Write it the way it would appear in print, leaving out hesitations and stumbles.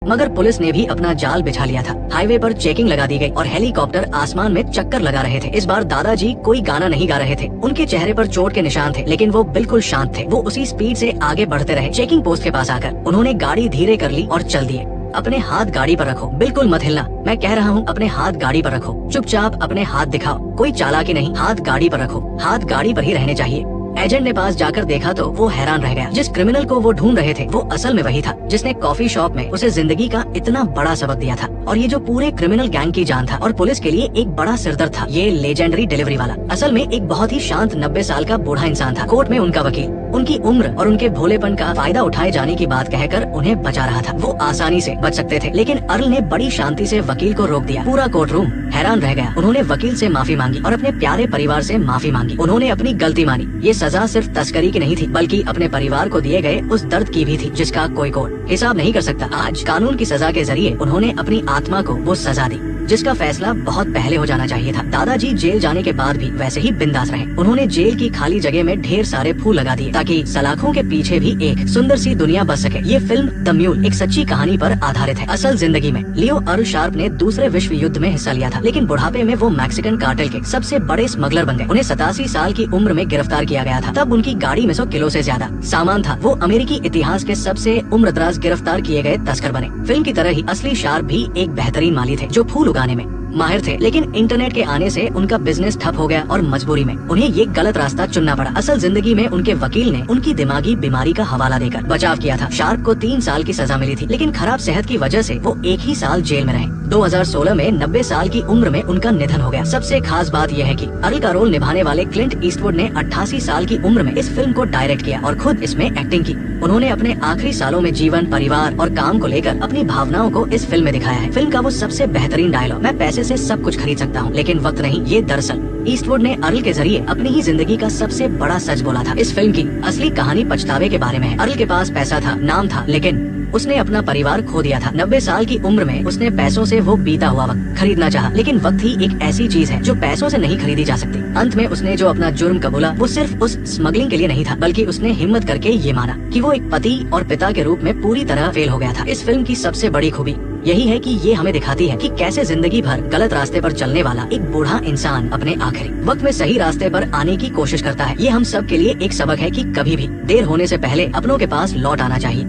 मगर पुलिस ने भी अपना जाल बिछा लिया था। हाईवे पर चेकिंग लगा दी गई और हेलीकॉप्टर आसमान में चक्कर लगा रहे थे। इस बार दादाजी कोई गाना नहीं गा रहे थे। उनके चेहरे पर चोट के निशान थे, लेकिन वो बिल्कुल शांत थे। वो उसी स्पीड से आगे बढ़ते रहे। चेकिंग पोस्ट के पास आकर उन्होंने गाड़ी धीरे कर ली और चल दिए। अपने हाथ गाड़ी पर रखो, बिल्कुल मत हिलना। मैं कह रहा हूँ, अपने हाथ गाड़ी पर रखो। चुपचाप अपने हाथ दिखाओ, कोई चालाकी नहीं। हाथ गाड़ी पर रखो, हाथ गाड़ी पर ही रहने चाहिए। एजेंट ने पास जाकर देखा तो वो हैरान रह गया। जिस क्रिमिनल को वो ढूंढ रहे थे वो असल में वही था जिसने कॉफी शॉप में उसे जिंदगी का इतना बड़ा सबक दिया था। और ये जो पूरे क्रिमिनल गैंग की जान था और पुलिस के लिए एक बड़ा सिरदर्द था, ये लेजेंडरी डिलीवरी वाला असल में एक बहुत ही शांत 90 साल का बूढ़ा इंसान था। कोर्ट में उनका वकील उनकी उम्र और उनके भोलेपन का फायदा उठाए जाने की बात कहकर उन्हें बचा रहा था। वो आसानी से बच सकते थे, लेकिन अर्ल ने बड़ी शांति से वकील को रोक दिया। पूरा कोर्ट रूम हैरान रह गया। उन्होंने वकील से माफी मांगी और अपने प्यारे परिवार से माफी मांगी। उन्होंने अपनी गलती मानी। ये सजा सिर्फ तस्करी की नहीं थी, बल्कि अपने परिवार को दिए गए उस दर्द की भी थी जिसका कोई कोर्ट हिसाब नहीं कर सकता। आज कानून की सजा के जरिए उन्होंने अपनी आत्मा को वो सजा दी जिसका फैसला बहुत पहले हो जाना चाहिए था। दादाजी जेल जाने के बाद भी वैसे ही बिंदास रहे। उन्होंने जेल की खाली जगह में ढेर सारे फूल लगा दिए ताकि सलाखों के पीछे भी एक सुंदर सी दुनिया बस सके। ये फिल्म द म्यूल एक सच्ची कहानी पर आधारित है। असल जिंदगी में लियो अर्ल शार्प ने दूसरे विश्व युद्ध में हिस्सा लिया था, लेकिन बुढ़ापे में वो मैक्सिकन कार्टेल के सबसे बड़े स्मगलर बन गए। उन्हें 87 साल की उम्र में गिरफ्तार किया गया था। तब उनकी गाड़ी में 100 किलो से ज्यादा सामान था। वो अमेरिकी इतिहास के सबसे उम्रदराज गिरफ्तार किए गए तस्कर बने। फिल्म की तरह ही असली शार्प भी एक बेहतरीन माली थे जो फूल उगाने में माहिर थे, लेकिन इंटरनेट के आने से उनका बिजनेस ठप हो गया और मजबूरी में उन्हें ये गलत रास्ता चुनना पड़ा। असल जिंदगी में उनके वकील ने उनकी दिमागी बीमारी का हवाला देकर बचाव किया था। शार्प को 3 साल की सजा मिली थी, लेकिन खराब सेहत की वजह से वो एक ही साल जेल में रहे। 2016 में 90 साल की उम्र में उनका निधन हो गया। सबसे खास बात यह है कि अर्ल का रोल निभाने वाले क्लिंट ईस्टवुड ने 88 साल की उम्र में इस फिल्म को डायरेक्ट किया और खुद इसमें एक्टिंग की। उन्होंने अपने आखिरी सालों में जीवन, परिवार और काम को लेकर अपनी भावनाओं को इस फिल्म में दिखाया है। फिल्म का वो सबसे बेहतरीन डायलॉग, मैं पैसे से सब कुछ खरीद सकता हूँ लेकिन वक्त नहीं, ये दरअसल ईस्टवुड ने अर्ल के जरिए अपनी ही जिंदगी का सबसे बड़ा सच बोला था। इस फिल्म की असली कहानी पछतावे के बारे में है। अर्ल के पास पैसा था, नाम था, लेकिन उसने अपना परिवार खो दिया था। 90 साल की उम्र में उसने पैसों से वो बीता हुआ वक्त खरीदना चाहा, लेकिन वक्त ही एक ऐसी चीज है जो पैसों से नहीं खरीदी जा सकती। अंत में उसने जो अपना जुर्म कबूला वो सिर्फ उस स्मगलिंग के लिए नहीं था, बल्कि उसने हिम्मत करके ये माना कि वो एक पति और पिता के रूप में पूरी तरह फेल हो गया था। इस फिल्म की सबसे बड़ी खूबी यही है कि ये हमें दिखाती है कि कैसे जिंदगी भर गलत रास्ते पर चलने वाला एक बूढ़ा इंसान अपने आखिरी वक्त में सही रास्ते पर आने की कोशिश करता है। ये हम सब के लिए एक सबक है कि कभी भी देर होने से पहले अपनों के पास लौट आना चाहिए।